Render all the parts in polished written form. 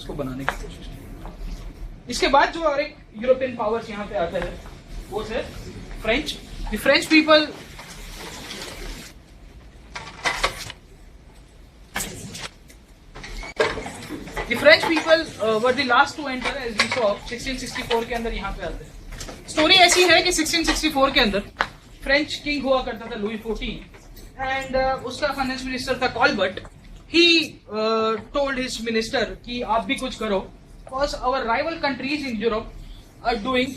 उसको बनाने की कोशिश की। इसके बाद जो और एक यूरोपियन पावर्स यहाँ पे आते हैं वो है French. The French people were the last to enter as we saw 1664 के अंदर यहाँ पे आते हैं। स्टोरी ऐसी है कि 1664 के अंदर फ्रेंच किंग हुआ करता था लुई 14 एंड उसका फाइनेंस मिनिस्टर था Colbert. He told his minister कि आप भी कुछ करो because our rival countries in Europe are doing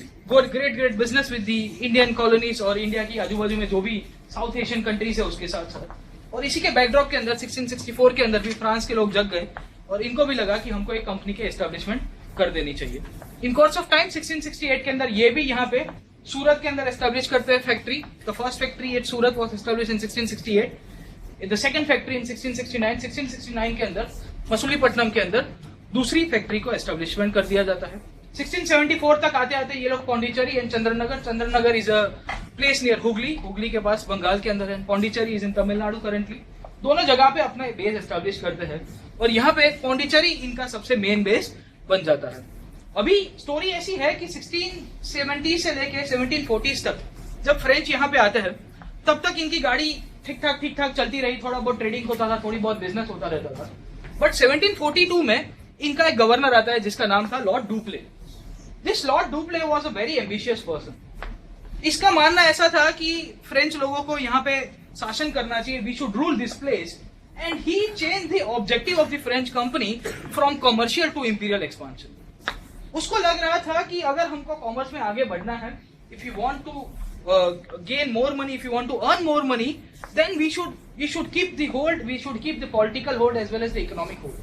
great business with the Indian colonies और इंडिया की आजू बाजू में जो भी साउथ एशियन कंट्रीज है उसके साथ साथ। और इसी के बैकड्रॉप के अंदर 1664 के अंदर भी फ्रांस के लोग जग गए और इनको भी लगा कि हमको एक कंपनी के एस्टेब्लिशमेंट कर देनी चाहिए। इन कोर्स ऑफ टाइम 1668 के अंदर ये भी यहाँ पे सूरत के अंदर एस्टेब्लिश करते हैं factory. The first factory eight Surat was establish in 1668। The second factory in 1669 के अंदर मसूलीपट्टनम के अंदर दूसरी फैक्ट्री को एस्टेब्लिशमेंट कर दिया जाता है। 1674 तक आते आते ये लोग Pondicherry and Chandranagar is a place near Hooghly के पास बंगाल के अंदर है। Pondicherry is in Tamil Nadu currently. दोनों जगह पे अपना बेस एस्टेब्लिश करते हैं और यहाँ पे पौंडीचेरी इनका सबसे मेन बेस बन जाता है। अभी स्टोरी ऐसी है कि 1670 से लेके 1740 तक जब फ्रेंच यहाँ पे आते हैं तब तक इनकी गाड़ी ठीक ठाक चलती रही। थोड़ा बहुत ट्रेडिंग होता था, थोड़ी बहुत बिजनेस होता रहता था। बट 1742 में इनका एक गवर्नर आता है जिसका नाम था lord Dupleix. This lord Dupleix was a very ambitious person. इसका मानना ऐसा था कि फ्रेंच लोगों को यहाँ पे शासन करना चाहिए, we should rule this place and he change the objective of the French company from commercial to imperial expansion. उसको लग रहा था कि अगर हमको कॉमर्स में आगे बढ़ना है, if you want to gain more money, if you want to earn more money, then we should keep the hold, we should keep the political hold as well as the economic hold।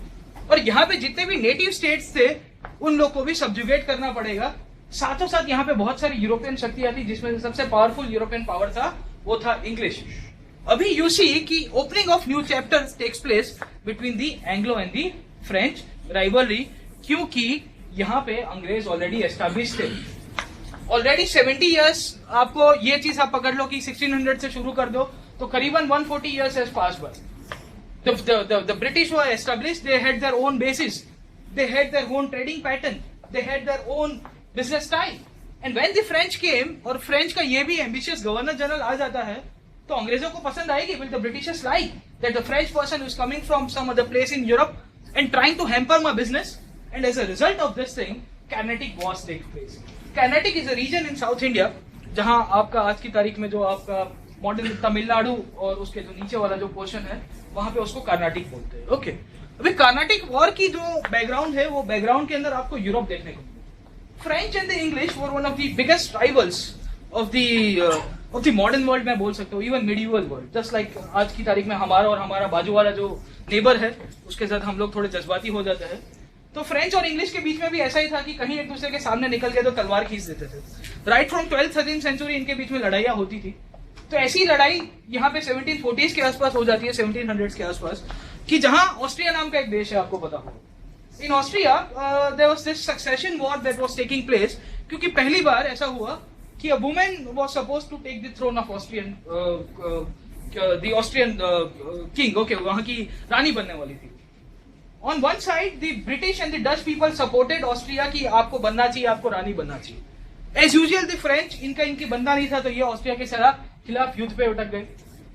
और यहाँ पे जितने भी native states थे उन लोग को भी सब्जुगेट करना पड़ेगा। साथों साथ यहाँ पे बहुत सारी यूरोपियन शक्तियां थी जिसमें से सबसे पावरफुल यूरोपियन पावर था वो था इंग्लिश। अभी यू सी कि opening of new chapter takes place between the Anglo and the French rivalry, क्योंकि यहाँ पे अंग्रेज ऑलरेडी एस्टैब्लिश थे। ऑलरेडी 70 इयर्स, आपको ये चीज आप पकड़ लो कि 1600 से शुरू कर दो तो करीबन 140 years has pass by. The British were established, they had their own bases, they had their own trading pattern, they had their own business style, and when the French came और फ्रेंच का ये भी ambitious governor general आ जाता है तो अंग्रेजों को पसंद आएगी। Will the Britishers like that the French person is coming from some other place in Europe and trying to hamper my business? And as a result of this thing, Carnatic Wars take place. Carnatic is a region in South India जहां आपका आज की तारीख में जो आपका modern Tamil Nadu और उसके जो नीचे वाला जो पोर्शन है वहां पे उसको कर्नाटिक बोलते हैं। ओके, अभी कर्नाटिक वॉर की जो बैकग्राउंड है वो बैकग्राउंड के अंदर आपको यूरोप देखने को मिलेगा। French and the English were one of the biggest rivals of the modern world, मैं बोल सकता हूँ, even medieval world. Just like आज की तारीख में हमारा और हमारा बाजू वाला जो नेबर है उसके साथ हम लोग थोड़े जज्बाती हो जाते हैं, तो फ्रेंच और इंग्लिश के बीच में भी ऐसा ही था कि कहीं एक दूसरे के सामने निकल गए तो तलवार खींच देते थे। राइट फ्रॉम 12th-13th सेंचुरी इनके बीच में लड़ाइयां होती थी। तो ऐसी लड़ाई यहाँ पे 1740s के आसपास हो जाती है, 1700s के आसपास, कि जहां ऑस्ट्रिया नाम का एक देश है, आपको पता होगा। In Austria there was this succession war that was taking place, क्योंकि पहली बार ऐसा हुआ कि a woman was supposed to take the throne of Austrian king. Okay, वहां की रानी बनने वाली थी। On one side, the British and the Dutch people supported Austria कि आपको बनना चाहिए, आपको रानी बनना चाहिए। As usual, the French इनकी बनना नहीं था तो ये ऑस्ट्रिया के खिलाफ युद्ध पे उठक गए।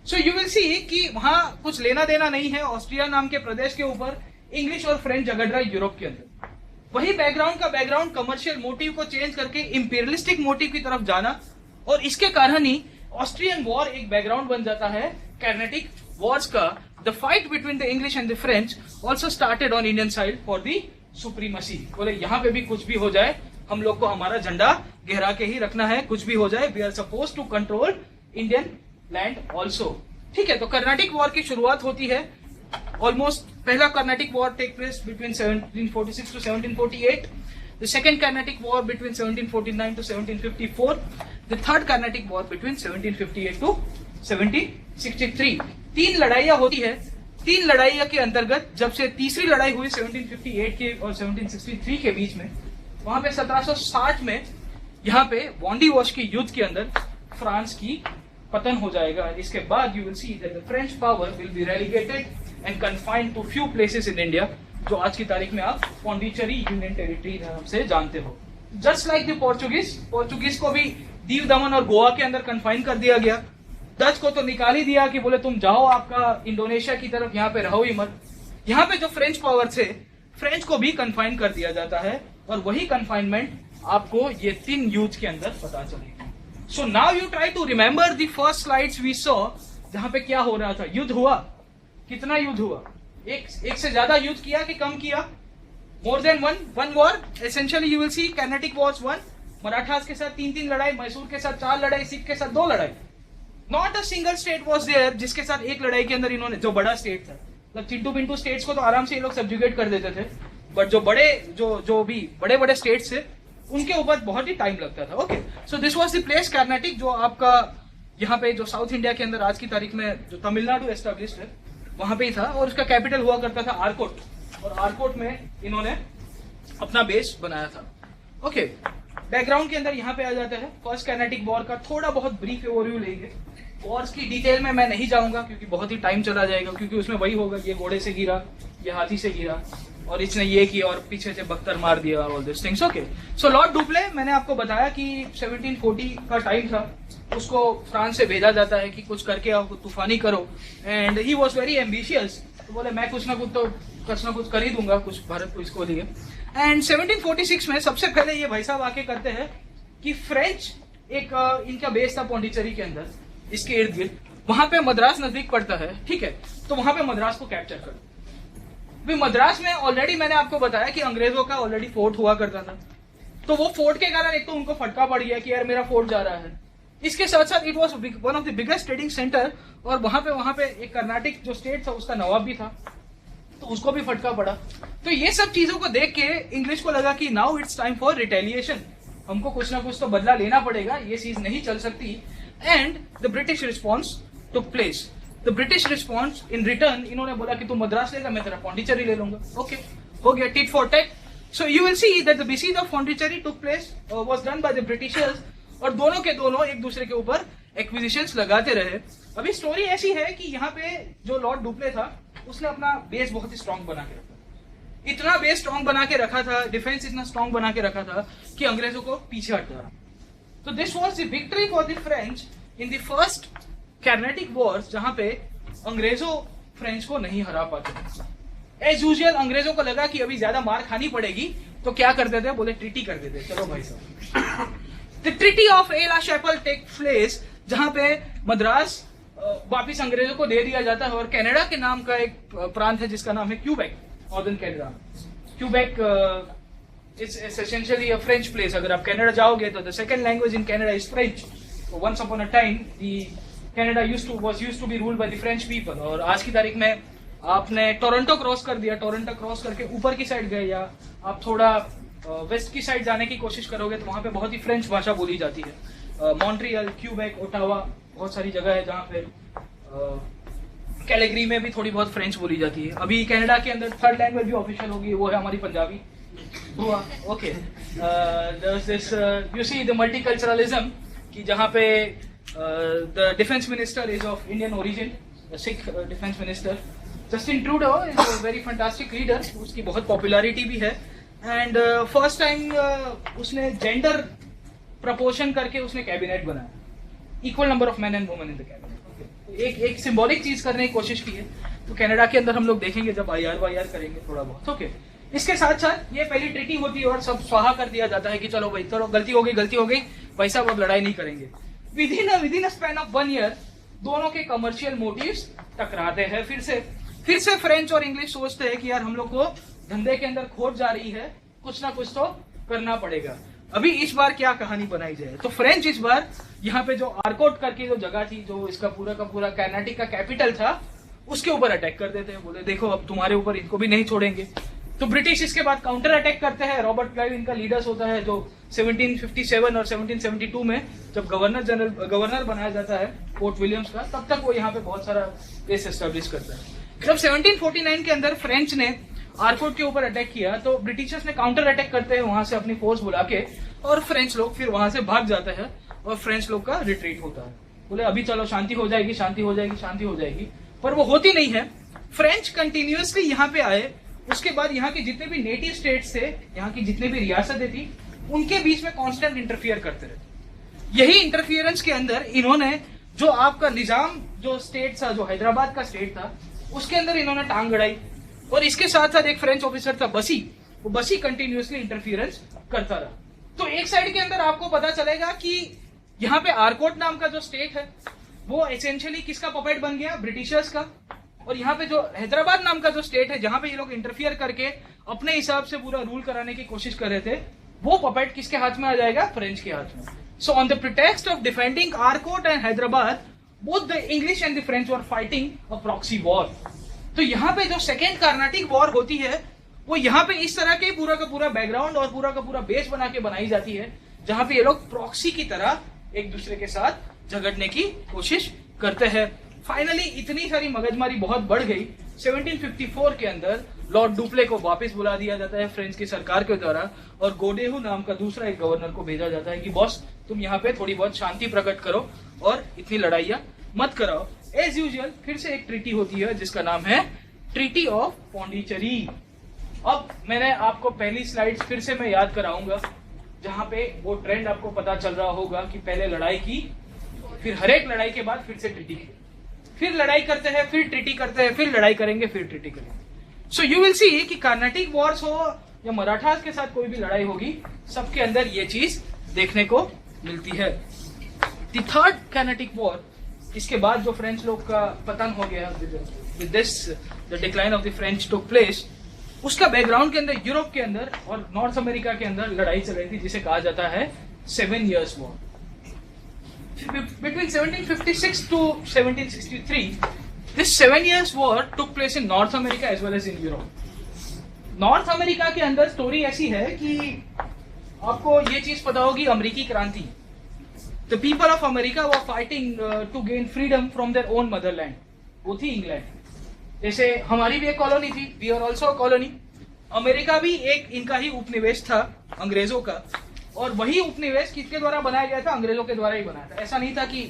So you will see कि वहां कुछ लेना देना नहीं है ऑस्ट्रिया नाम के प्रदेश के ऊपर। इंग्लिश और फ्रेंच झगड़ रहा है यूरोप के अंदर। वही बैकग्राउंड कमर्शियल मोटिव को चेंज करके इंपीरियलिस्टिक मोटिव की तरफ जाना, और इसके कारण ही ऑस्ट्रियन वॉर एक बैकग्राउंड बन जाता है कार्नेटिक वॉर्स का। The fight between the English and the French also started on Indian side for the supremacy। बोले यहाँ पे भी कुछ भी हो जाए हम लोग को हमारा झंडा गहरा के ही रखना है, कुछ भी हो जाए we are supposed to control Indian land also। ठीक है, तो कर्नाटिक वॉर की शुरुआत होती है। ऑलमोस्ट पहला Carnatic war take place between 1746 to 1748, the second Carnatic War between 1749 to 1754, the third Carnatic War between 1758 to 1763। 3 लड़ाइयां होती है। 3 लड़ाइयां के अंतर्गत जब से तीसरी लड़ाई हुई 1758 के और 1763 के बीच में, वहां पे 1760 में यहाँ पे वॉन्डी वॉश के युद्ध के अंदर फ्रांस की पतन हो जाएगा। इसके बाद you will see that the French power will be relegated and confined to few places in India जो आज की तारीख में आप पौंडीचेरी यूनियन टेरिटरी नाम से जानते हो। जस्ट लाइक द पोर्चुगीज को भी दीव दमन और गोवा के अंदर कन्फाइन कर दिया गया। डच को तो निकाल ही दिया कि बोले तुम जाओ आपका इंडोनेशिया की तरफ, यहाँ पे रहो ही मत। यहाँ पे जो फ्रेंच पावर थे, फ्रेंच को भी कन्फाइन कर दिया जाता है, और वही कन्फाइनमेंट आपको ये 3 युद्ध के अंदर पता चलेगा। So now you try to remember the first slides we saw, जहां पे क्या हो रहा था, युद्ध हुआ। कितना युद्ध हुआ? एक से ज्यादा युद्ध किया कि कम किया? More than one war. Essentially you will C kinetic Wars 1, Marathas के साथ 3 लड़ाई, मैसूर के साथ 4 लड़ाई, सिख के साथ 2 लड़ाई। Not a single state was there जिसके साथ एक लड़ाई के अंदर इन्होंने, जो बड़ा स्टेट था, मतलब चिंटू पिंटू स्टेट्स को तो आराम से ये लोग सब्जुगेट कर देते थे, बट जो भी बड़े स्टेट्स थे उनके ऊपर बहुत ही टाइम लगता था। Okay, so this was the place Carnatic, जो आपका यहाँ पे जो साउथ इंडिया के अंदर आज की तारीख में जो तमिलनाडु एस्टेब्लिश्ड है वहां पे ही था, और उसका कैपिटल हुआ करता था आरकोट, और आरकोट में इन्होंने अपना बेस बनाया था। ओके, बैकग्राउंड के अंदर यहाँ पे आ जाता है फर्स्ट कर्नाटिक वॉर का थोड़ा बहुत ब्रीफ ओवरव्यू लेंगे। वॉर्स की डिटेल में मैं नहीं जाऊंगा क्योंकि बहुत ही टाइम चला जाएगा, क्योंकि उसमें वही होगा, ये घोड़े से गिरा, ये हाथी से गिरा, और इसने ये किया और पीछे से बख्तर मार दिया, all this things. Okay, so lord Dupleix, मैंने आपको बताया कि 1740 का टाइम था, उसको फ्रांस से भेजा जाता है कि कुछ करके आओ, कुछ तूफानी करो, and he was very ambitious. तो बोले मैं कुछ ना कुछ कर ही दूंगा कुछ भारत को इसको लिए। एंड 1746 में सबसे पहले ये भाई साहब आके करते हैं कि फ्रेंच एक इनका बेस था पौंडीचेरी के अंदर, इसके इर्द गिर्द, वहां पे मद्रास नजदीक पड़ता है, ठीक है, तो वहां पे मद्रास को कैप्चर कर। मद्रास में ऑलरेडी मैंने आपको बताया कि अंग्रेजों का ऑलरेडी फोर्ट हुआ करता था, तो वो फोर्ट के कारण एक तो उनको फटका पड़ गया कि यार मेरा फोर्ट जा रहा है। इसके साथ साथ it was one of the biggest trading centre, और वहां पे एक कर्नाटिक जो स्टेट था उसका नवाब भी था, तो उसको भी फटका पड़ा। तो ये सब चीजों को देख के इंग्लिश को लगा कि now it's time for retaliation, हमको कुछ ना कुछ तो बदला लेना पड़ेगा, ये चीज नहीं चल सकती। And the British response took place. The British response in return, इन्होंने बोला कि तू मद्रास लेगा, मैं तेरा पौंडीचेरी ले लूंगा। ओके, हो गया tit for tat. So you will see that the buses of Pondicherry took place was done by the Britishers, और दोनों के दोनों एक दूसरे के ऊपर एक्विजिशंस लगाते रहे। अभी स्टोरी ऐसी है कि यहाँ पे जो लॉर्ड डुप्ले था उसने अपना बेस बहुत ही स्ट्रांग बना के रखा, इतना बेस स्ट्रांग बना के रखा था, डिफेंस इतना स्ट्रांग बना के रखा था कि अंग्रेजों को पीछे हटता रहा। तो this was the victory for the French in the first Carnatic Wars, जहां पे अंग्रेजों फ्रेंच को नहीं हरा पाते। एज यूजुअल अंग्रेजों को लगा कि अभी ज्यादा मार खानी पड़ेगी, तो क्या करते थे, बोले ट्रीटी कर देते, चलो भाई साहब। द ट्रीटी ऑफ एला शेपल टेक प्लेस, जहां पे मद्रास वापिस अंग्रेजों को दे दिया जाता है, और कनाडा के नाम का एक प्रांत है जिसका नाम है Quebec, northern Canada. Quebec is essentially a French place. अगर आप कनाडा जाओगे तो the second language in Canada is French. Once upon a time Canada was used to be ruled by the French people, और आज की तारीख में आपने टोरंटो क्रॉस कर दिया, टोरंटो क्रॉस करके ऊपर की साइड गए, या आप थोड़ा वेस्ट की साइड जाने की कोशिश करोगे तो वहां पे बहुत ही फ्रेंच भाषा बोली जाती है। मॉन्ट्रियल, क्यूबेक, ओटावा, बहुत सारी जगह है जहाँ पे कैलेगरी में भी थोड़ी बहुत फ्रेंच बोली जाती है। अभी कनाडा के अंदर थर्ड लैंग्वेज भी ऑफिशियल होगी, वो है हमारी पंजाबी हुआ। Okay, you see the multiculturalism, कि जहाँ पे the defense minister is of Indian origin, the Sikh defense minister. Justin Trudeau is a very fantastic leader, उसकी बहुत popularity भी है, and first time उसने gender proportion करके उसने कैबिनेट बनाया, equal number of men and women in the cabinet. एक symbolic चीज करने की कोशिश की है, तो कनाडा के अंदर हम लोग देखेंगे जब IR करेंगे थोड़ा बहुत। ओके, इसके साथ साथ ये पहली ट्रीटी होती है और सब स्वाहा कर दिया जाता है कि चलो भाई, चलो गलती हो गई भाई साहब, अब लड़ाई नहीं करेंगे। Within a span of 1 year दोनों के कमर्शियल मोटिव्स टकराते हैं। फिर से फ्रेंच और इंग्लिश सोचते हैं कि यार हम लोग को धंधे के अंदर खोट जा रही है, कुछ ना कुछ तो करना पड़ेगा। अभी इस बार क्या कहानी बनाई जाए, तो फ्रेंच इस बार यहाँ पे जो आरकोट करके जो जगह थी, जो इसका पूरा का पूरा कर्नाटिक का कैपिटल था, उसके ऊपर अटैक कर देते हैं। बोले देखो अब तुम्हारे ऊपर इनको भी नहीं छोड़ेंगे। तो ब्रिटिश इसके बाद काउंटर अटैक करते हैं। रॉबर्ट क्लाइव इनका लीडर्स होता है, जो 1757 और 1772 में जब गवर्नर बनाया जाता है पोर्ट विलियम्स का, तब तक वो यहाँ पे बहुत सारा बेस एस्टेब्लिश करता है। जब 1749 के अंदर फ्रेंच ने आरकोट के ऊपर अटैक किया, तो ब्रिटिशर्स ने काउंटर अटैक करते हैं वहां से अपनी फोर्स बुला के, और फ्रेंच लोग फिर वहां से भाग जाते हैं और फ्रेंच लोग का रिट्रीट होता है। बोले अभी चलो शांति हो जाएगी, पर वो होती नहीं है। फ्रेंच कंटिन्यूअसली यहाँ पे आए उसके बाद यहाँ के जितने भी नेटिव स्टेट्स थे, यहाँ की जितने भी रियासतें थी, उनके बीच में कांस्टेंट इंटरफियर करते रहते। यही इंटरफियरेंस के अंदर इन्होंने जो आपका निजाम जो स्टेट था, जो हैदराबाद का स्टेट था, उसके अंदर इन्होंने टांग गड़ाई। और इसके साथ साथ एक फ्रेंच ऑफिसर था बसी, वो बसी कंटिन्यूअसली इंटरफियरेंस करता रहा। तो एक साइड के अंदर आपको पता चलेगा कि यहाँ पे आरकोट नाम का जो स्टेट है वो एसेंशियली किसका पपेट बन गया, ब्रिटिशर्स का। और यहाँ पे जो हैदराबाद नाम का जो स्टेट है, जहां पे ये लोग इंटरफियर करके अपने हिसाब से पूरा रूल कराने की कोशिश कर रहे थे, वो पपेट किसके हाथ में आ जाएगा, फ्रेंच के हाथ में। So on the pretext of defending Arcot and Hyderabad, both the English and the French were fighting a proxy war. तो यहाँ पे जो सेकेंड कार्नाटिक वॉर होती है वो यहाँ पे इस तरह के पूरा का पूरा बैकग्राउंड और पूरा का पूरा बेस बना के बनाई जाती है, जहां पे ये लोग प्रॉक्सी की तरह एक दूसरे के साथ झगड़ने की कोशिश करते हैं। फाइनली इतनी सारी मगजमारी बहुत बढ़ गई, 1754 के अंदर लॉर्ड डुप्ले को वापस बुला दिया जाता है फ्रेंच की सरकार के द्वारा, और गोडेहू नाम का दूसरा एक गवर्नर को भेजा जाता है कि बॉस तुम यहाँ पे थोड़ी बहुत शांति प्रकट करो और इतनी लड़ाइयां मत कराओ। एज यूजुअल फिर से एक ट्रीटी होती है जिसका नाम है ट्रीटी ऑफ पौंडीचेरी। अब मैंने आपको पहली स्लाइड्स फिर से मैं याद कराऊंगा, जहां पे वो ट्रेंड आपको पता चल रहा होगा कि पहले लड़ाई की, फिर हर एक लड़ाई के बाद फिर से ट्रीटी की, फिर लड़ाई करते हैं, फिर ट्रीटी करते हैं, फिर लड़ाई करेंगे, फिर ट्रीटी करेंगे। सो यू विल सी कि कार्नाटिक वॉर्स हो या मराठास के साथ कोई भी लड़ाई होगी, सबके अंदर ये चीज देखने को मिलती है। द थर्ड कार्नाटिक वॉर, इसके बाद जो फ्रेंच लोग का पतन हो गया, with this the decline of the French took place, उसका बैकग्राउंड के अंदर यूरोप के अंदर और नॉर्थ अमेरिका के अंदर लड़ाई चल रही थी जिसे कहा जाता है 7 Years' War। Between 1756 to 1763, this 7 Years' War took place in North America as well as in Europe। North America के अंदर स्टोरी ऐसी है कि आपको ये चीज पता होगी, अमेरिकी क्रांति, the people of America were fighting to gain freedom from their own motherland, वो थी इंग्लैंड। जैसे हमारी भी एक कॉलोनी थी, we are also colony. America भी एक इनका ही उपनिवेश था अंग्रेजों का, और वही उपनिवेश किसके द्वारा बनाया गया था, अंग्रेजों के द्वारा ही बनाया था। ऐसा नहीं था कि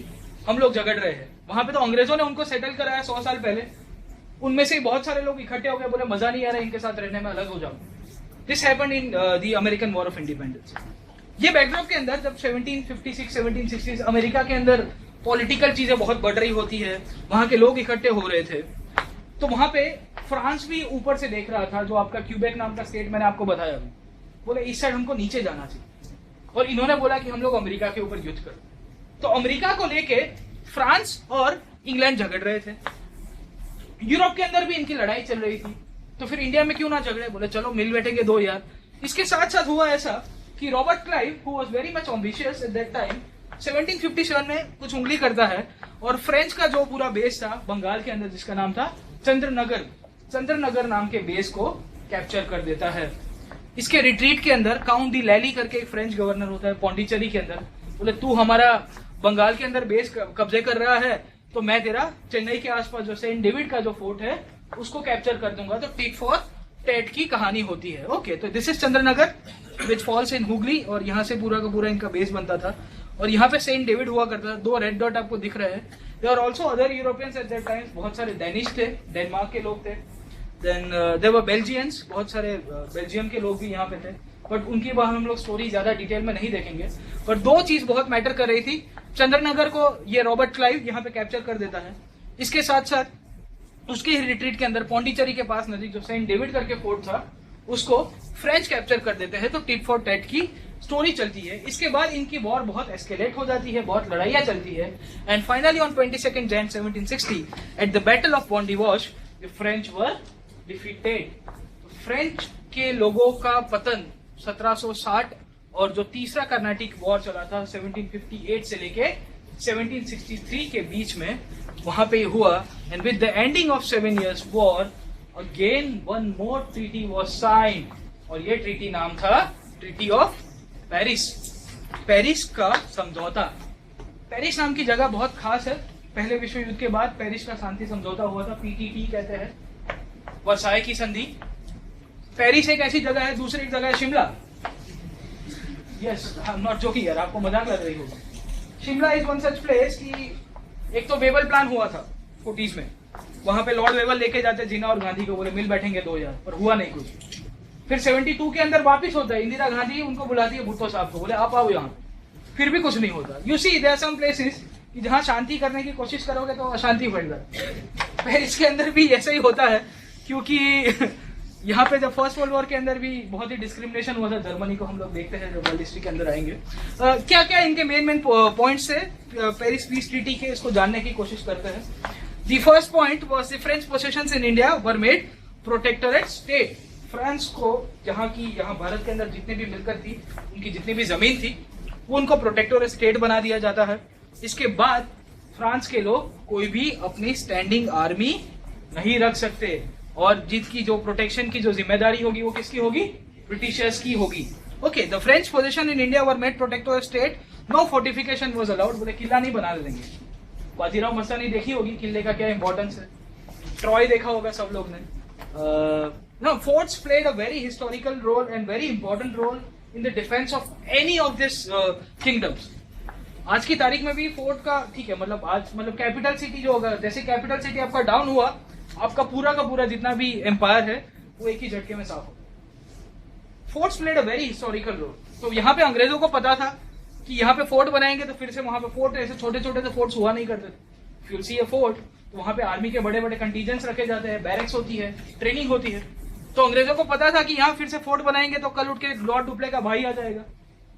हम लोग झगड़ रहे हैं, वहां पे तो अंग्रेजों ने उनको सेटल कराया 100 साल पहले। उनमें से बहुत सारे लोग इकट्ठे हो गए, बोले मजा नहीं आ रहा इनके साथ रहने में, अलग हो जाओ। This happened in the American war of independence. ये बैकड्रॉप के अंदर जब 1756 1760 अमेरिका के अंदर पॉलिटिकल चीजें बहुत बढ़ रही होती है, वहां के लोग इकट्ठे हो रहे थे, तो वहां पे फ्रांस भी ऊपर से देख रहा था, जो आपका क्यूबेक नाम का स्टेट मैंने आपको बताया, बोले इस साइड हमको नीचे जाना चाहिए, और इन्होंने बोला कि हम लोग अमेरिका के ऊपर युद्ध करें। तो अमेरिका को लेके फ्रांस और इंग्लैंड झगड़ रहे थे, यूरोप के अंदर भी इनकी लड़ाई चल रही थी, तो फिर इंडिया में क्यों ना झगड़े, बोले चलो मिल बैठेंगे दो यार। इसके साथ साथ हुआ ऐसा कि Robert Clive, who was very much ambitious eight that time, 1757 में कुछ उंगली करता है और फ्रेंच का जो पूरा बेस था बंगाल के अंदर, जिसका नाम था चंद्रनगर नाम के बेस को कैप्चर कर देता है। इसके रिट्रीट के अंदर काउंट डी लैली करके एक फ्रेंच गवर्नर होता है पौंडीचेरी के अंदर, बोले तू हमारा बंगाल के अंदर बेस कब्जे कर रहा है, तो मैं तेरा चेन्नई के आसपास जो सेंट डेविड का जो फोर्ट है उसको कैप्चर कर दूंगा। तो टिट फॉर टैट की कहानी होती है। ओके, तो this is Chandernagore which falls in Hooghly, और यहाँ से पूरा का पूरा इनका बेस बनता था, और यहाँ पे सेंट डेविड हुआ करता था। 2 रेड डॉट आपको दिख रहे हैं। There are also other Europeans at that time, बहुत सारे डेनिश थे, डेनमार्क के लोग थे, देन देयर वर बेल्जियंस, बहुत सारे बेल्जियम के लोग भी यहाँ पे थे, बट उनकी बात हम लोग स्टोरी ज्यादा डिटेल में नहीं देखेंगे। पर 2 चीज बहुत मैटर कर रही थी, चंद्रनगर को ये रॉबर्ट क्लाइव यहाँ पे कैप्चर कर देता है, इसके साथ साथ उसके ही रिट्रीट के अंदर पौंडीचेरी के पास नजीक जो सेंट डेविड करके फोर्ट था उसको फ्रेंच कैप्चर कर देते हैं। तो टिट फॉर टैट की स्टोरी चलती है। इसके बाद इनकी वॉर बहुत एस्केलेट हो जाती है, बहुत लड़ाइयां चलती है, and finally on 22 Jan 1760 at the battle of Wandiwash the French were defeated. French के लोगों का पतन 1760, और जो तीसरा कर्नाटिक वॉर चला था 1758 से लेके 1763 के बीच में, वहां पे हुआ। And with the ending of 7 Years' War again one more treaty was signed, और ये ट्रीटी नाम था ट्रीटी ऑफ पेरिस, पेरिस का समझौता। पेरिस नाम की जगह बहुत खास है, पहले विश्व युद्ध के बाद पेरिस का शांति समझौता हुआ था, पीटीटी कहते हैं, वर्साय की संधि। पेरिस एक ऐसी जगह है, दूसरी एक जगह है Shimla. Yes, I am not joking यार, आपको मजाक लग रही होगी। Shimla is one such place कि एक तो बेबल प्लान हुआ था 40s में, वहां पे लॉर्ड वेवल लेके जाते जिन्ना और गांधी को, बोले मिल बैठेंगे 2000, पर हुआ नहीं कुछ। फिर 72 के अंदर वापिस होता है, इंदिरा गांधी उनको बुलाती है भुट्टो साहब को, बोले आप आओ यहाँ, फिर भी कुछ नहीं होता। You see there are some places कि जहां शांति करने की कोशिश करोगे तो अशांति बढ़ जाती है। पेरिस के अंदर भी ऐसा ही होता है, क्योंकि यहाँ पे जब फर्स्ट वर्ल्ड वॉर के अंदर भी बहुत ही डिस्क्रिमिनेशन हुआ था जर्मनी को, हम लोग देखते हैं जब वर्ल्ड हिस्ट्री के अंदर आएंगे। क्या क्या इनके मेन पॉइंट्स है पेरिस पीस ट्रीटी के, इसको जानने की कोशिश करते हैं। The first point was the French possessions in India were made protectorate state. France को यहाँ भारत के अंदर जितनी भी मिलकर थी, उनकी जितनी भी जमीन थी, वो उनको प्रोटेक्टोरेट स्टेट बना दिया जाता है। इसके बाद फ्रांस के लोग कोई भी अपनी स्टैंडिंग आर्मी नहीं रख सकते, और जिसकी जो प्रोटेक्शन की जो जिम्मेदारी होगी वो किसकी होगी, ब्रिटिशर्स की होगी। Okay, the French position in India were made protectorate state, no fortification was allowed. बोले किला नहीं बना देंगे। बाजीराव मस्तानी देखी होगी किले का क्या इंपॉर्टेंस है, ट्रॉय देखा होगा सब लोग ने। No, forts played a very historical role and very important role in the defence of any of this kingdoms. आज की तारीख में भी फोर्ट का ठीक है, मतलब कैपिटल सिटी जो होगा, जैसे कैपिटल सिटी आपका डाउन हुआ, आपका पूरा का पूरा जितना भी एम्पायर है वो एक ही झटके में साफ हो। Forts played a very historical role. तो यहाँ पे अंग्रेजों को पता था कि यहाँ पे फोर्ट बनाएंगे तो फिर से वहां पे फोर्ट, ऐसे छोटे छोटे से फोर्ट्स हुआ नहीं करते थे। फिर सी ए फोर्ट, तो वहां पे आर्मी के बड़े बड़े कंटीजेंट्स रखे जाते हैं, बैरक्स होती है, ट्रेनिंग होती है। तो अंग्रेजों को पता था कि यहाँ फिर से फोर्ट बनाएंगे तो कल उठ के लॉर्ड डुप्ले का भाई आ जाएगा,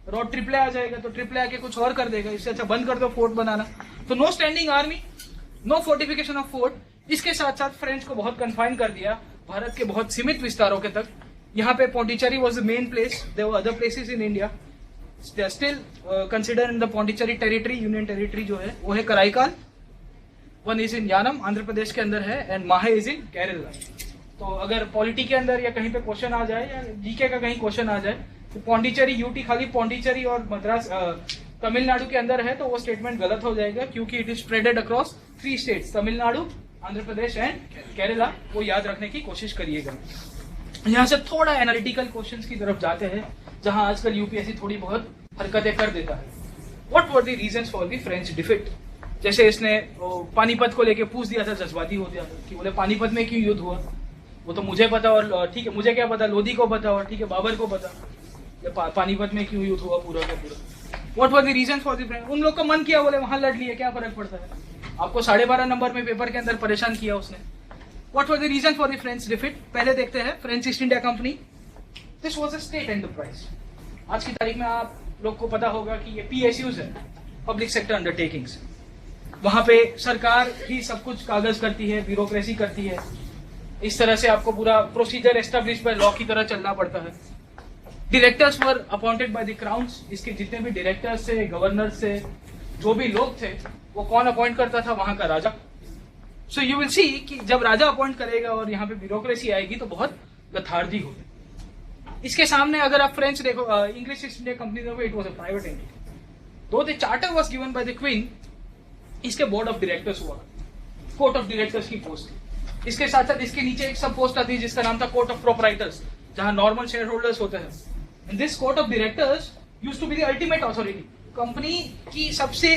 लॉर्ड ट्रिपले आ जाएगा, तो ट्रिपले आके कुछ और कर देगा, इससे अच्छा बंद कर दो फोर्ट बनाना। तो no standing army, no fortification of fort. इसके साथ साथ फ्रेंच को बहुत कन्फाइन कर दिया भारत के बहुत सीमित विस्तारों के तक। यहाँ पे Pondicherry was the main place, there were other places in India, they are still consider in the Pondicherry territory. Union territory जो है वो है Karaikal, one is in Yanam Andhra Pradesh के अंदर है, एंड माहे इज इन केरला। तो अगर पॉलिटी के अंदर या कहीं पे क्वेश्चन आ जाए या जीके का कहीं क्वेश्चन आ जाए तो पौंडीचेरी यूटी खाली पौंडीचेरी और मद्रास तमिलनाडु के अंदर है, तो वो स्टेटमेंट गलत हो जाएगा, क्योंकि it is spreaded across 3 states, Tamil Nadu, Andhra Pradesh and Kerala. वो याद रखने की कोशिश करिएगा। यहाँ से थोड़ा एनालिटिकल क्वेश्चंस की तरफ जाते हैं, जहां आजकल यूपीएससी थोड़ी बहुत हरकतें कर देता है। What were the reasons for the French defeat? जैसे इसने पानीपत को लेके पूछ दिया था, जज्बाती हो गया कि बोले पानीपत में क्यों युद्ध हुआ, वो तो मुझे पता, और ठीक है मुझे क्या पता, लोधी को पता, और ठीक है बाबर को पता, पानीपत में क्यों युद्ध हुआ पूरा का पूरा। What were the reason for the French? उन लोग को मन किया, बोले वहां लड़ लिए, क्या फर्क पड़ता है, आपको 12.5 नंबर में पेपर के अंदर परेशान किया उसने। What were the reason for the French defeat? पहले देखते हैं French East India company. This was a state enterprise. आज की तारीख में आप लोग को पता होगा कि ये पीएसयूज है, पब्लिक सेक्टर अंडरटेकिंग्स। वहां पे सरकार ही सब कुछ कागज करती है, ब्यूरोक्रेसी करती है, इस तरह से आपको पूरा प्रोसीजर एस्टेब्लिश बाय लॉ की तरह चलना पड़ता है। Directors were appointed by the crowns. इसके जितने भी डायरेक्टर्स से, गवर्नर से, जो भी लोग थे, वो कौन अपॉइंट करता था? वहां का राजा। सो यू विल सी कि जब राजा अपॉइंट करेगा और यहाँ पे ब्यूरोक्रेसी आएगी तो बहुत गथार्दी होगी। इसके सामने अगर आप फ्रेंच देखो, इंग्लिश ईस्ट इंडिया कंपनी देखो, it was a private entity, though the charter was given by the queen. इसके बोर्ड ऑफ डायरेक्टर्स हुआ, कोर्ट ऑफ डायरेक्टर्स की पोस्ट। इसके साथ साथ इसके नीचे एक सब पोस्ट आती है जिसका नाम था कोर्ट ऑफ प्रोपराइटर्स, जहां नॉर्मल शेयर होल्डर्स होते हैं। In this court of directors used to be the ultimate authority. Company की सबसे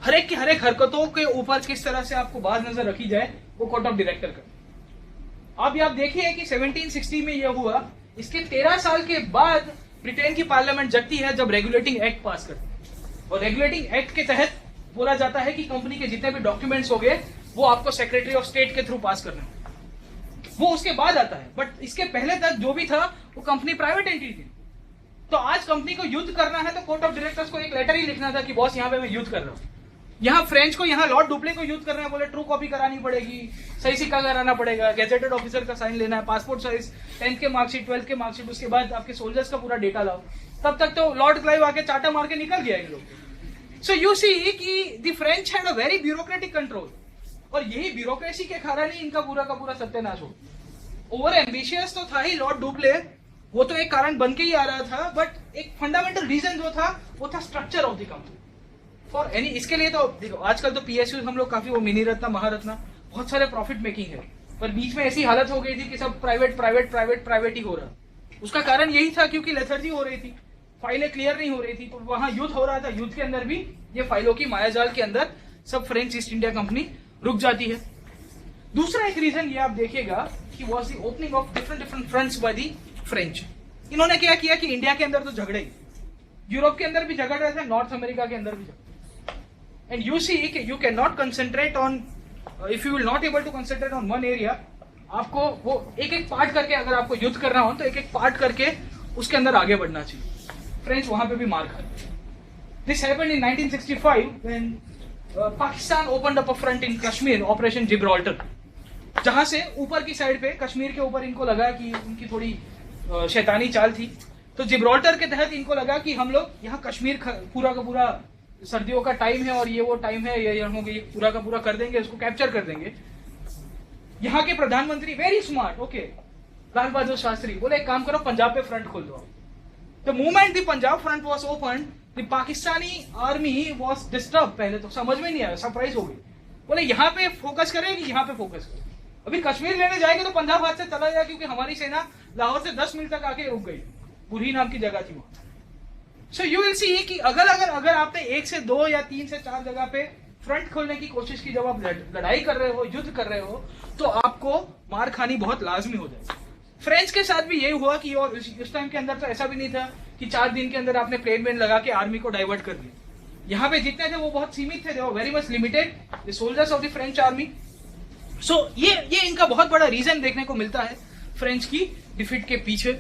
हर एक हरकतों के ऊपर किस तरह से आपको बाज नजर रखी जाए, वो कोर्ट ऑफ डायरेक्टर का। अब आप देखिए कि 1760 में यह हुआ। इसके 13 साल के बाद ब्रिटेन की पार्लियामेंट जगती है जब रेगुलेटिंग एक्ट पास करती है, और रेगुलेटिंग एक्ट के तहत बोला जाता है कि कंपनी के जितने भी डॉक्यूमेंट्स हो गए वो आपको सेक्रेटरी ऑफ स्टेट के थ्रू पास करना है। वो उसके बाद आता है, बट इसके पहले तक जो भी था वो कंपनी प्राइवेट एंटिटी थी। तो आज कंपनी को युद्ध करना है तो कोर्ट ऑफ डायरेक्टर्स को एक लेटर ही लिखना था कि बॉस यहाँ पे मैं युद्ध कर रहा हूँ। यहाँ फ्रेंच को, यहाँ लॉर्ड डुप्ले को युद्ध करना है, बोले ट्रू कॉपी करानी पड़ेगी, सही सिक्का कराना पड़ेगा, गेजेटेड ऑफिसर का साइन लेना है, पासपोर्ट साइज, 10th के मार्कशीट, 12th के मार्कशीट, उसके बाद आपके सोल्जर्स का पूरा डेटा लाओ। तब तक तो लॉर्ड क्लाइव आके चाटा मार के निकल गया इन लोग। सो यू सी कि the French had a very bureaucratic control, और यही ब्यूरोक्रेसी के कारण ही इनका पूरा का पूरा सत्यानाश हो। ओवर एम्बिशियस तो था ही लॉर्ड डुप्ले, वो तो एक कारण बन के ही आ रहा था, बट एक फंडामेंटल रीजन जो था वो था structure of the company for any. इसके लिए तो देखो आजकल तो पीएसयू हम लोग काफी, वो मिनी रत्ना, महारत्ना, बहुत सारे प्रॉफिट मेकिंग है, पर बीच में ऐसी हालत हो गई थी कि सब प्राइवेट ही हो रहा। उसका कारण यही था क्योंकि लेथर्जी हो रही थी, फाइलें क्लियर नहीं हो रही थी, तो वहां युद्ध हो रहा था। युद्ध के अंदर भी ये फाइलों की मायाजाल के अंदर सब फ्रेंच ईस्ट इंडिया कंपनी रुक जाती है। दूसरा एक रीजन ये आप देखिएगा कि was the opening of different fronts by the French. इन्होंने क्या किया कि इंडिया के अंदर तो झगड़े, यूरोप के अंदर भी झगड़ रहे थे, नॉर्थ अमेरिका के अंदर भी झगड़े। एंड यू सी कि you can not concentrate on, if you will not able to concentrate on one area, आपको वो एक एक पार्ट करके, अगर आपको युद्ध करना हो तो एक एक पार्ट करके उसके अंदर आगे बढ़ना चाहिए। फ्रेंच वहां पे भी मार खाए। This happened in 1965 when Pakistan opened up a front in Kashmir, operation Gibraltar, जहां से ऊपर की साइड पे कश्मीर के ऊपर इनको लगा कि उनकी थोड़ी शैतानी चाल थी, तो जिब्राल्टर के तहत इनको लगा कि हम लोग यहाँ कश्मीर पूरा का पूरा, सर्दियों का टाइम है और ये वो टाइम है, ये पूरा का पूरा कर देंगे, इसको कैप्चर कर देंगे। यहाँ के प्रधानमंत्री very smart, okay, Lal Bahadur Shastri बोले एक काम करो, पंजाब पे फ्रंट खोल दो। The moment the Punjab front was open, the Pakistani army was disturb. पहले तो समझ में नहीं आया, सरप्राइज हो गई, बोले यहाँ पे फोकस करें कि यहाँ पे फोकस करें। अभी कश्मीर लेने जाएंगे तो पंजाब हाथ से चला जाए, क्योंकि हमारी सेना लाहौर से 10 मील तक आके रुक गई, बुरही नाम की जगह थी वहां। सो यू विल सी कि अगर आपने 1 से 2 या 3 से 4 जगह पे फ्रंट खोलने की कोशिश की, जब आप लड़ाई कर रहे हो, युद्ध कर रहे हो, तो आपको मार खानी बहुत लाजमी हो जाए। फ्रेंच के साथ भी यही हुआ कि, और उस टाइम के अंदर तो ऐसा भी नहीं था कि 4 दिन के अंदर आपने प्लेन वेन लगा के आर्मी को डाइवर्ट कर दिया। यहाँ पे जितने थे वो बहुत सीमित थे, very much limited the soldiers of the French army. So ये इनका बहुत बड़ा रीजन देखने को मिलता है फ्रेंच की डिफीट के पीछे।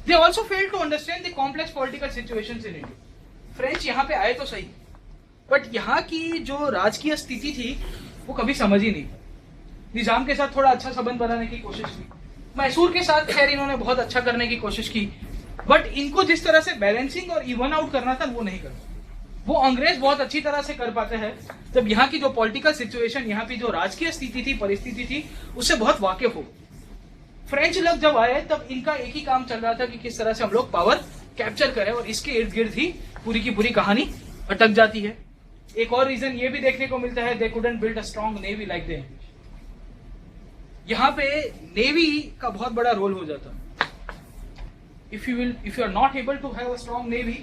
They also fail to understand the complex political situations in India. French यहाँ पे आए तो सही, बट यहाँ की जो राजकीय स्थिति थी वो कभी समझ ही नहीं। निजाम के साथ थोड़ा अच्छा संबंध बनाने की कोशिश की, मैसूर के साथ खैर इन्होंने बहुत अच्छा करने की कोशिश की, बट इनको जिस तरह से बैलेंसिंग और इवन आउट करना था वो नहीं करते। वो अंग्रेज बहुत अच्छी तरह से कर पाते हैं जब यहाँ की जो पॉलिटिकल सिचुएशन, यहाँ की जो राजकीय स्थिति थी, परिस्थिति थी, उससे बहुत वाकिफ हो। फ्रेंच लोग जब आए तब इनका एक ही काम चल रहा था कि किस तरह से हम लोग पावर कैप्चर करें, और इसके इर्द गिर्द ही पूरी की पूरी कहानी अटक जाती है। एक और रीजन ये भी देखने को मिलता है, they couldn't build a strong navy like they. यहाँ पे नेवी का बहुत बड़ा रोल हो जाता है। If you are not able to have a strong navy,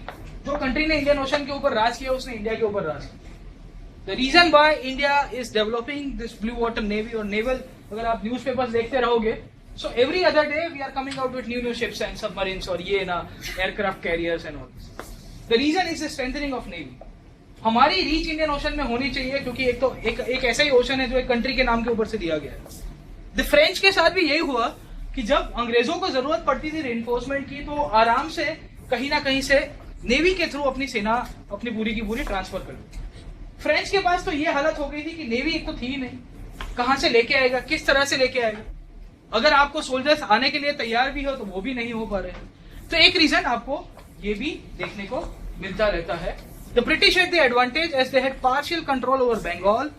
जो कंट्री ने इंडियन ओशन के ऊपर राज किया उसने इंडिया के ऊपर राज किया। The reason why India is developing this blue water navy और नेवल, अगर आप न्यूज़पेपर्स देखते रहोगे, so every other day we are coming out with new ships and submarines और ये ना aircraft carriers and all this. The reason is the strengthening of navy. हमारी reach Indian Ocean में होनी चाहिए, क्योंकि एक ऐसा ही ओशन है जो एक कंट्री के नाम के ऊपर से दिया गया है। द फ्रेंच के साथ भी यही हुआ कि जब अंग्रेजों को जरूरत पड़ती थी रिइंफोर्समेंट की, तो आराम से कहीं ना कहीं से नेवी के थ्रू अपनी सेना अपनी पूरी की पूरी ट्रांसफर कर दी। फ्रेंच के पास तो ये हालत हो गई थी कि नेवी एक तो थी ही नहीं, कहां से लेके आएगा, किस तरह से लेके आएगा। अगर आपको सोल्जर्स आने के लिए तैयार भी हो तो वो भी नहीं हो पा रहे। तो एक रीजन आपको ये भी देखने को मिलता रहता है। The British had the advantage as they had partial control over Bengal.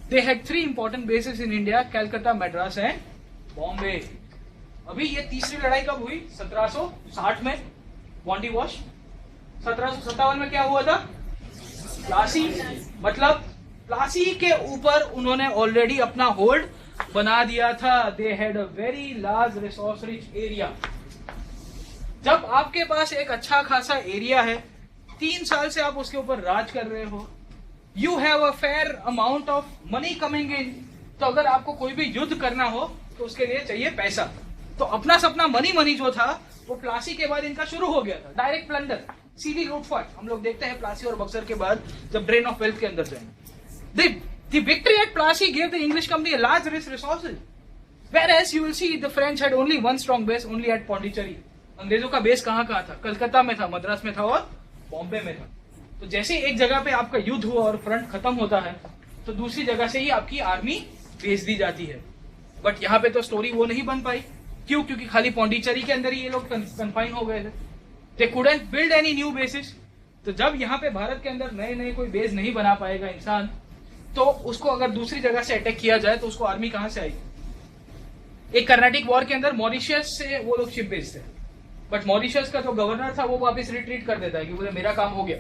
They had 3 important bases in India: Calcutta, Madras and Bombay. अभी ये तीसरी लड़ाई कब हुई? 1760 में बॉन्डी वॉश। 1757 में क्या हुआ था? प्लासी। मतलब प्लासी के ऊपर उन्होंने ऑलरेडी अपना होल्ड बना दिया था। They had a very large resource rich area. जब आपके पास एक अच्छा खासा एरिया है, 3 साल से आप उसके ऊपर राज कर रहे हो, you have a fair amount of money coming in, तो अगर आपको कोई भी युद्ध करना हो तो उसके लिए चाहिए पैसा। तो अपना सपना मनी जो था वो प्लासी के बाद इनका शुरू हो गया था। डायरेक्ट प्लंडर, सीधी लूटपाट हम लोग देखते हैं प्लासी और बक्सर के बाद जब ड्रेन ऑफ वेल्थ के अंदर जाएंगे। The victory at Plassey gave the English company a large resources, whereas you will see the French had only one strong base, only at Pondicherry. अंग्रेजों का बेस कहाँ था? कलकत्ता में था, मद्रास में था और बॉम्बे में था। तो जैसे एक जगह पे आपका युद्ध हुआ और फ्रंट खत्म होता है, तो दूसरी जगह से ही आपकी आर्मी भेज दी जाती है। बट यहाँ पे तो स्टोरी वो नहीं बन पाई। क्यों? क्योंकि खाली पौंडीचेरी के अंदर ही ये लोग कन्फाइन हो गए थे। They couldn't build any new basis. तो जब यहाँ पे भारत के अंदर नए कोई बेस नहीं बना पाएगा इंसान, तो उसको अगर दूसरी जगह से अटैक किया जाए तो उसको आर्मी कहां से आएगी? एक कर्नाटिक वॉर के अंदर मॉरिशियस से वो लोग शिप भेजते हैं, बट मॉरिशस का जो गवर्नर था वो वापस रिट्रीट कर देता है कि बोले मेरा काम हो गया,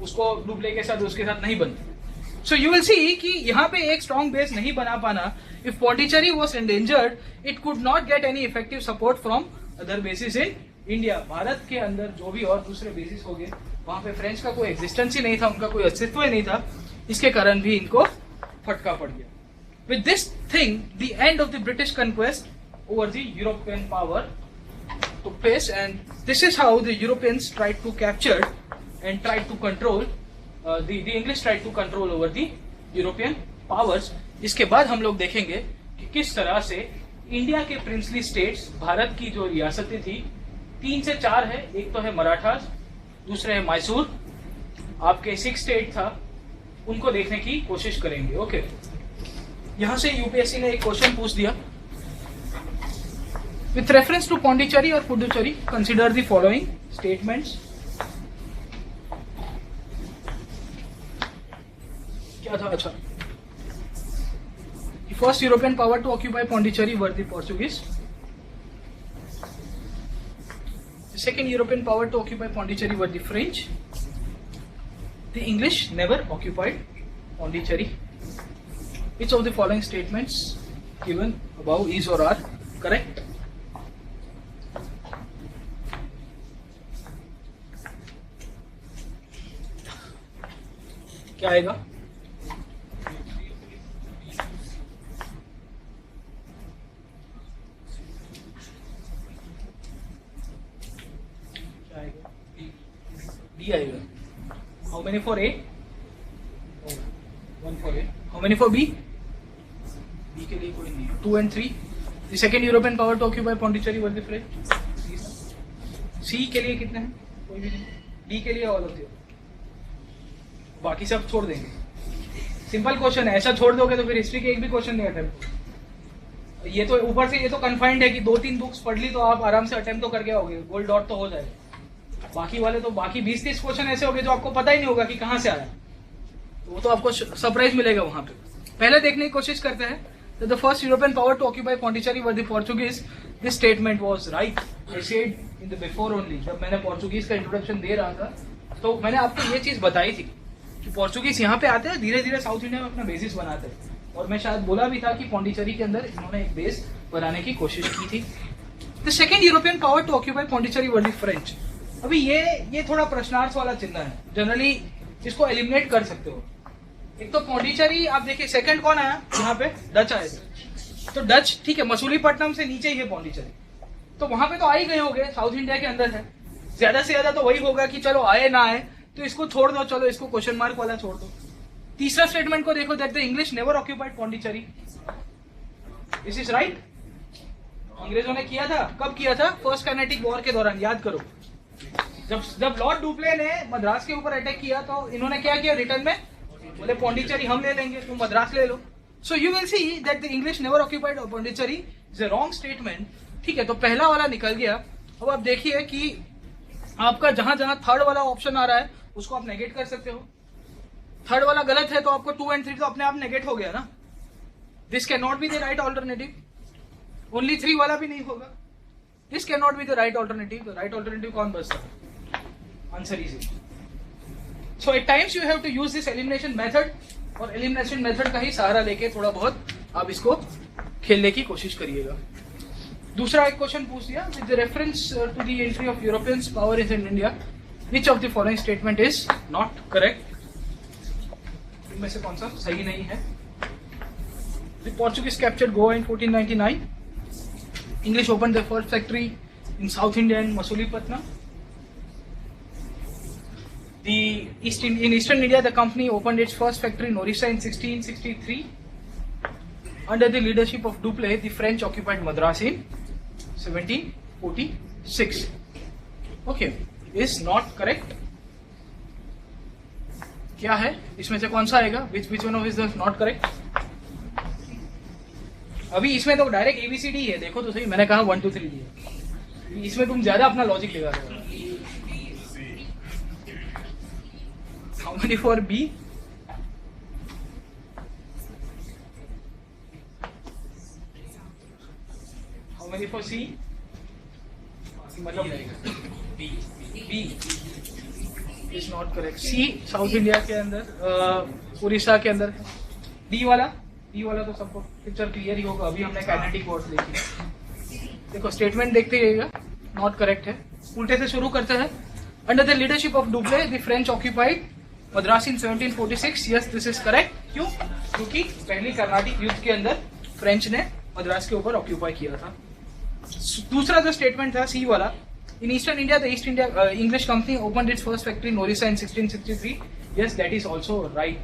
उसको डुप्ले के साथ उसके साथ नहीं बनता। सो यू विल सी कि यहाँ पे एक स्ट्रॉन्ग बेस नहीं बना पाना, if Pondicherry was endangered it could not get any effective support from other basis in India. Bharat के अंदर जो भी और दूसरे बेसिस हो गए वहां पे फ्रेंच का कोई एग्जिस्टेंस ही नहीं था, उनका कोई अस्तित्व ही नहीं था। इसके कारण भी इनको फटका पड़ गया। with this thing the end of the British conquest over the European power took place, and this is how the Europeans tried to capture and tried to control the English tried to control over the European powers. इसके बाद हम लोग देखेंगे कि किस तरह से India के प्रिंसली स्टेट्स, भारत की जो रियासतें थी 3 से 4 है, एक तो है मराठास, दूसरे है मैसूर, आपके 6 स्टेट था, उनको देखने की कोशिश करेंगे. ओके, यहां से यूपीएससी ने एक क्वेश्चन पूछ दिया. विथ रेफरेंस टू पौंडीचेरी और Puducherry consider the following statements. क्या था? अच्छा, the first European power to occupy Pondicherry were the Portuguese. The second European power to occupy Pondicherry were the French. The English never occupied Pondicherry. Which of the following statements given above is or are correct? क्या आएगा? D आएगा. How many for A? 1 for A. How many for B? B के लिए कोई नहीं है. 2 and 3. The second European power to occupy Pondicherry were the French. C के लिए कितने हैं? कोई भी नहीं. D के लिए all of them. बाकी सब छोड़ देंगे. सिंपल क्वेश्चन है, ऐसा छोड़ दोगे तो फिर हिस्ट्री के एक भी क्वेश्चन नहीं अटेम्प्ट. ये तो ऊपर से ये तो कन्फाइंड है कि 2-3 बुक्स पढ़ ली तो आप आराम से अटेम्प्ट तो करके आओगे, गोल्ड डॉट तो हो जाएगा. बाकी वाले तो बाकी 20-30 क्वेश्चन ऐसे होंगे जो आपको पता ही नहीं होगा कि कहां से आया, तो वो तो आपको सरप्राइज मिलेगा वहां पे. पहले देखने की कोशिश करते हैं. The first European power to occupy Pondicherry were the Portuguese. This statement was right. I said in the before only, जब मैंने पोर्चुगीज का इंट्रोडक्शन दे रहा था तो मैंने आपको ये चीज बताई थी कि पोर्चुगीज यहाँ पे आते हैं, धीरे धीरे साउथ इंडिया में अपना बेसिस बनाते हैं. और मैं शायद बोला भी था कि पौंडीचेरी के अंदर इन्होंने एक बेस बनाने की कोशिश की थी. The second European power to occupy Pondicherry were the French. अभी ये थोड़ा प्रश्नार्थ वाला चिन्ह है, जनरली इसको एलिमिनेट कर सकते हो. एक तो पौंडीचेरी आप देखिए, सेकंड कौन आया यहाँ पे? डच आए. तो डच ठीक है, मसूलीपट्टनम से नीचे ही है पौंडीचेरी, तो वहां पे तो आ ही गए होंगे, साउथ इंडिया के अंदर है. ज्यादा से ज्यादा तो वही होगा कि चलो आए ना आए तो इसको छोड़ दो, चलो इसको क्वेश्चन मार्क वाला छोड़ दो. तीसरा स्टेटमेंट को देखो, that the English never occupied Pondicherry. This is right. अंग्रेजों ने किया था, कब किया था? फर्स्ट कैनेटिक वॉर के दौरान. याद करो, जब लॉर्ड डुप्ले ने मद्रास के ऊपर अटैक किया तो इन्होंने क्या किया रिटर्न में? बोले पौंडीचेरी हम ले लेंगे, तुम मद्रास ले लो. So you will see that the English never occupied Pondicherry is a wrong statement. ठीक है, तो पहला वाला निकल गया. अब आप देखिए कि आपका जहां जहां थर्ड वाला ऑप्शन आ रहा है उसको आप नेगेट कर सकते हो. थर्ड वाला गलत है तो आपको 2 and 3 तो अपने आप नेगेट हो गया ना. This can not be the right alternative. Only 3 वाला भी नहीं होगा. This can not be the right alternative. The right alternative कौन बचता है? Answer is. So at times you have to use this elimination method, और एलिमिनेशन मेथड का ही सहारा लेके थोड़ा बहुत आप इसको खेलने की कोशिश करिएगा. दूसरा एक क्वेश्चन पूछ दिया, with the reference to the entry of Europeans power in India, which of the following statement is not correct? इनमें से कौन सा सही नहीं है? The Portuguese captured Goa in 1499. English opened their first factory in South India in Masulipattnam. In Eastern India, the company opened its first factory in Orissa in 1663. Under the leadership of Dupleix, the French occupied Madras in 1746. Okay, is not correct. क्या है इसमें से कौन सा आएगा? Which one of is not correct? अभी इसमें तो डायरेक्ट ABCD है, देखो तो सही. मैंने कहा 1 2 3 दिया, इसमें तुम ज्यादा अपना लॉजिक लगा रहे हो. How many for B? How many for C? मतलब B is not correct. C south India के अंदर, उड़ीसा के अंदर. D वाला तो सबको पिक्चर क्लियर ही होगा. अभी हमने काइनेटिक वर्ड्स देखी. देखो स्टेटमेंट देखते रहिएगा, नॉट करेक्ट है. उल्टे से शुरू करते हैं. Under the leadership of Dupleix the French occupied Madras in 1746. Yes, this is correct. क्यों? क्योंकि पहली कर्नाटिक युद्ध के अंदर फ्रेंच ने मद्रास के ऊपर ऑक्यूपाई किया था। दूसरा जो स्टेटमेंट था सी वाला, in eastern India the east India English company opened it's first factory in Orissa in 1663। Yes, that is also right.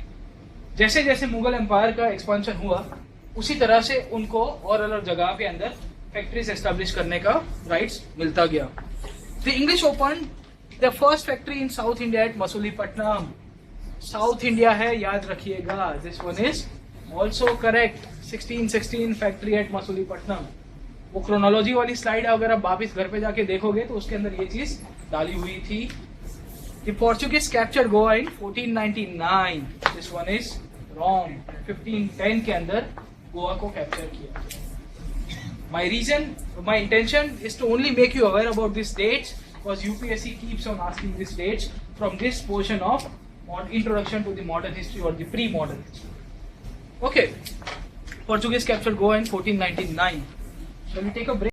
जैसे जैसे मुगल एम्पायर का एक्सपेंशन हुआ उसी तरह से उनको और अलग जगह पे अंदर फैक्ट्रीज एस्टेब्लिश करने का राइट्स मिलता गया। The English open the first factory in south India at Masulipatnam. South India है, याद रखिएगा, this one is also correct. 1616 factory eight Masulipatnam. वो क्रोनोलॉजी वाली स्लाइड अगर आप वापिस घर पे जाके देखोगे तो उसके अंदर ये चीज डाली हुई थी। The Portuguese captured Goa in 1499। This one is wrong. 1510 के अंदर गोवा को कैप्चर किया। My intention is to only make you aware about these dates because UPSC keeps on asking these dates from this portion of introduction to the modern history or the pre-modern history. Okay, Portuguese captured Goa in 1499. Shall we take a break?